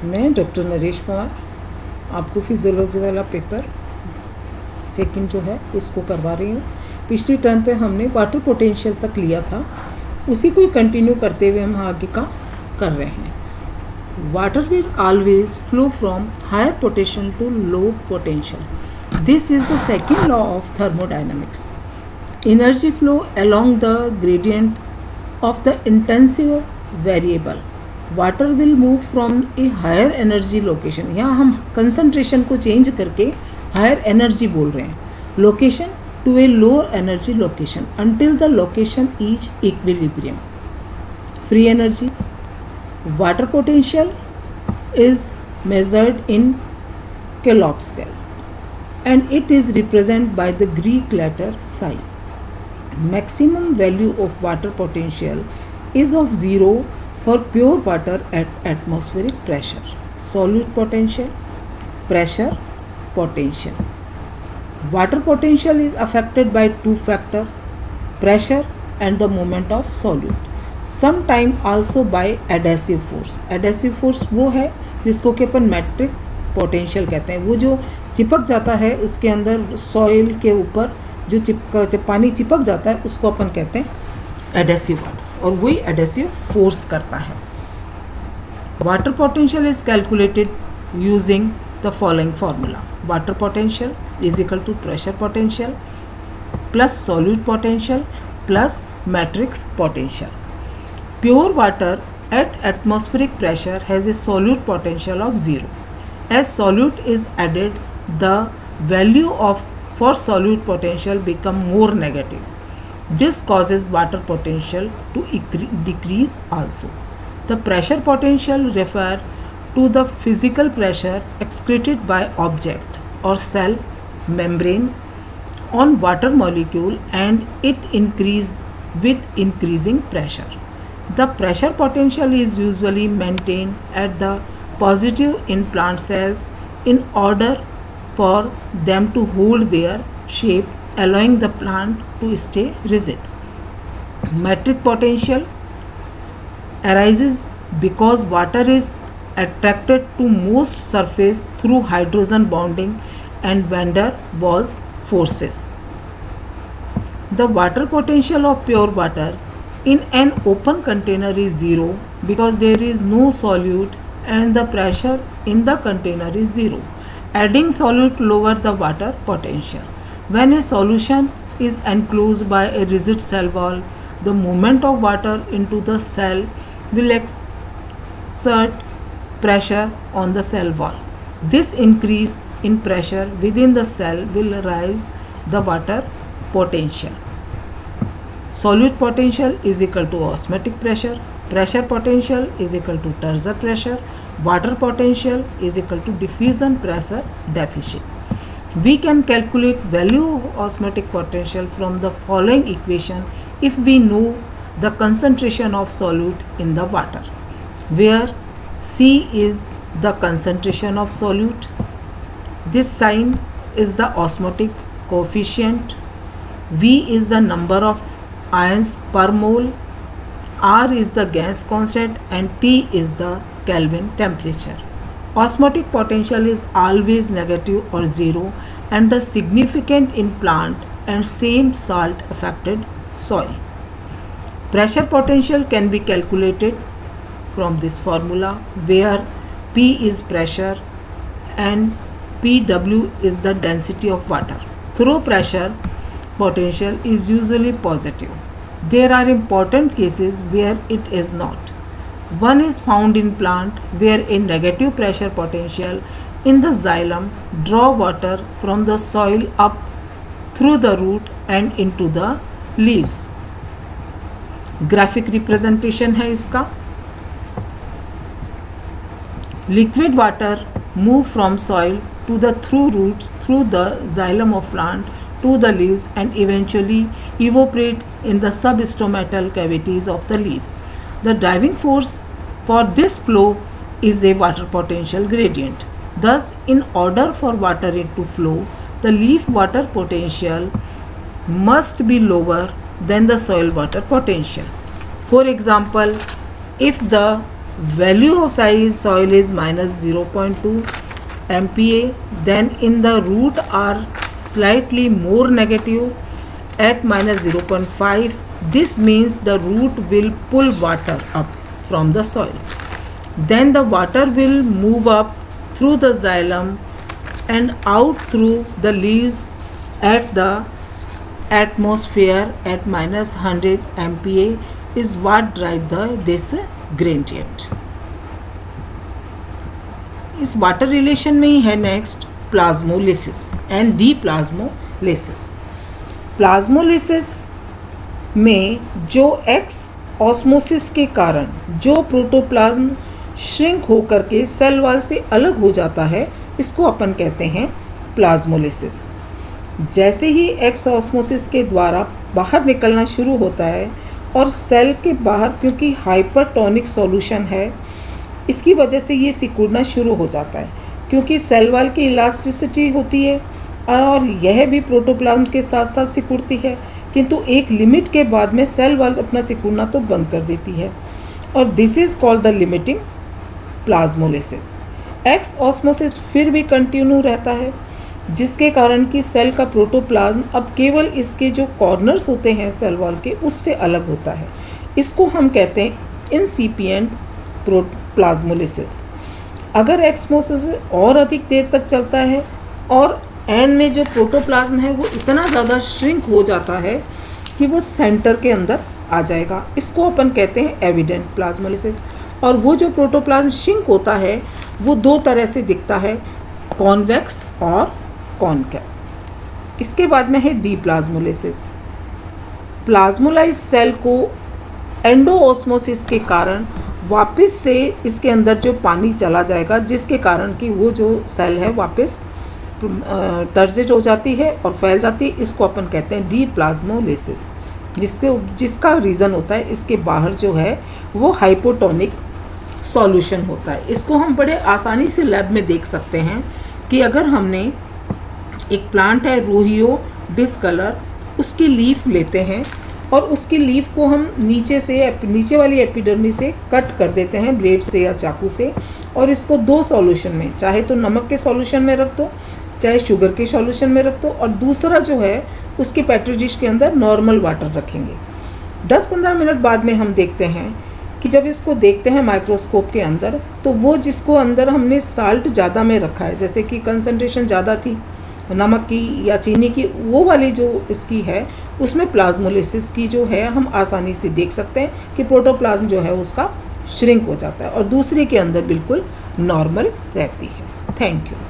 मैं डॉक्टर नरेश पवार आपको फिजियोलॉजी वाला पेपर सेकंड जो है उसको करवा रही हूँ। पिछली टर्म पे हमने वाटर पोटेंशियल तक लिया था, उसी को कंटिन्यू करते हुए हम आगे का कर रहे हैं। Water will always flow from higher potential to low potential. This is the second law of thermodynamics. Energy flow along the gradient of the intensive variable. Water will move from a higher energy location. यहाँ हम concentration को change करके higher energy बोल रहे हैं, location to a lower energy location until the location is equilibrium. Free energy, water potential is measured in kilopascal and it is represented by the Greek letter psi. Maximum value of water potential is of 0 for pure water at atmospheric pressure. Solute potential, pressure, potential. Water potential is affected by two factors, pressure and the movement of solute. Sometime also by adhesive force. Adhesive force वो है जिसको कि अपन matrix potential कहते हैं। वो जो चिपक जाता है उसके अंदर सॉइल के ऊपर जो पानी चिपक जाता है उसको अपन कहते हैं एडेसिव वाटर, और वही एडेसिव फोर्स करता है। Water potential is calculated using the following formula. Water potential is equal to pressure potential plus solute potential plus matrix potential. Pure water at atmospheric pressure has a solute potential of 0. As solute is added, the value of for solute potential become more negative. This causes water potential to decrease also. The pressure potential refer to the physical pressure excreted by object or cell membrane on water molecule, and it increase with increasing pressure. The pressure potential is usually maintained at the positive in plant cells in order for them to hold their shape, allowing the plant to stay rigid. Metric potential arises because water is attracted to most surface through hydrogen bonding and van der Waals forces. The water potential of pure water in an open container is 0 because there is no solute and the pressure in the container is 0. Adding solute lower the water potential. When a solution is enclosed by a rigid cell wall, the movement of water into the cell will exert pressure on the cell wall. This increase in pressure within the cell will raise the water potential. Solute potential is equal to osmotic pressure. Pressure potential is equal to Turner pressure. Water potential is equal to diffusion pressure deficit. We can calculate value of osmotic potential from the following equation if we know the concentration of solute in the water, where C is the concentration of solute. This sign is the osmotic coefficient. V is the number of ions per mole. R is the gas constant and T is the Kelvin temperature. Osmotic potential is always negative or 0 and the significant in plant and same salt affected soil. Pressure potential can be calculated from this formula, where P is pressure and Pw is the density of water. Through pressure, potential is usually positive. There are important cases where it is not. One is found in plant where a negative pressure potential in the xylem draw water from the soil up through the root and into the leaves. Graphic representation है इसका। Liquid water move from soil to the through roots through the xylem of plant to the leaves and eventually evaporate in the substomatal cavities of the leaf. The driving force for this flow is a water potential gradient. Thus, in order for water to flow, the leaf water potential must be lower than the soil water potential. For example, if the value of soil is minus 0.2 MPa, then in the root are slightly more negative at minus 0.5. This means the root will pull water up from the soil. Then the water will move up through the xylem and out through the leaves at the atmosphere at minus 100 MPa is what drive this gradient. इस water relation में ही है next plasmolysis and डीप्लाज्मोलिसिस। Plasmolysis में जो x osmosis के कारण जो protoplasm shrink होकर के सेल वॉल से अलग हो जाता है, इसको अपन कहते हैं प्लाज्मोलिसिस। जैसे ही एक्स ऑस्मोसिस के द्वारा बाहर निकलना शुरू होता है और सेल के बाहर क्योंकि हाइपरटोनिक सॉल्यूशन है, इसकी वजह से ये सिकुड़ना शुरू हो जाता है, क्योंकि सेल वॉल की इलास्टिसिटी होती है और यह भी प्रोटोप्लाज्म के साथ साथ सिकुड़ती है, किंतु एक लिमिट के बाद में सेल वॉल अपना सिकुड़ना तो बंद कर देती है और this is called the limiting plasmolysis. X osmosis फिर भी कंटिन्यू रहता है, जिसके कारण कि सेल का प्रोटोप्लाज्म अब केवल इसके जो कॉर्नर्स होते हैं सेल वॉल के, उससे अलग होता है। इसको हम कहते हैं इंसिपिएंट प्लाज्मोलिसिस। अगर एक्समोसिस और अधिक देर तक चलता है और एंड में जो प्रोटोप्लाज्म है वो इतना ज़्यादा श्रिंक हो जाता है कि वो सेंटर के अंदर आ जाएगा, इसको अपन कहते हैं एविडेंट प्लाज्मोलिसिस। और वो जो प्रोटोप्लाज्म श्रिंक होता है वो दो तरह से दिखता है, कॉन्वेक्स और कॉनकेव। इसके बाद में है डीप्लाज्मोलिसिस। प्लाज्मोलाइज सेल को एंडोऑस्मोसिस के कारण वापस से इसके अंदर जो पानी चला जाएगा, जिसके कारण कि वो जो सेल है वापस टर्जिट हो जाती है और फैल जाती है, इसको अपन कहते हैं डीप्लाज्मोलिसिस। जिसका रीज़न होता है इसके बाहर जो है वो हाइपोटोनिक सॉल्यूशन होता है। इसको हम बड़े आसानी से लैब में देख सकते हैं कि अगर हमने एक प्लांट है रोहियो डिस्कलर, उसकी लीफ लेते हैं और उसकी लीफ को हम नीचे वाली एपिडर्मी से कट कर देते हैं ब्लेड से या चाकू से, और इसको दो सॉल्यूशन में, चाहे तो नमक के सॉल्यूशन में रख दो, चाहे शुगर के सॉल्यूशन में रख दो, और दूसरा जो है उसकी पेट्री डिश के अंदर नॉर्मल वाटर रखेंगे। 10-15 मिनट बाद में हम देखते हैं कि जब इसको देखते हैं माइक्रोस्कोप के अंदर, तो वो जिसको अंदर हमने साल्ट ज़्यादा में रखा है, जैसे कि कंसंट्रेशन ज़्यादा थी नमक की या चीनी की, वो वाली जो इसकी है उसमें प्लाज्मोलिसिस की जो है हम आसानी से देख सकते हैं कि प्रोटोप्लाज्म जो है उसका श्रिंक हो जाता है और दूसरी के अंदर बिल्कुल नॉर्मल रहती है। Thank you.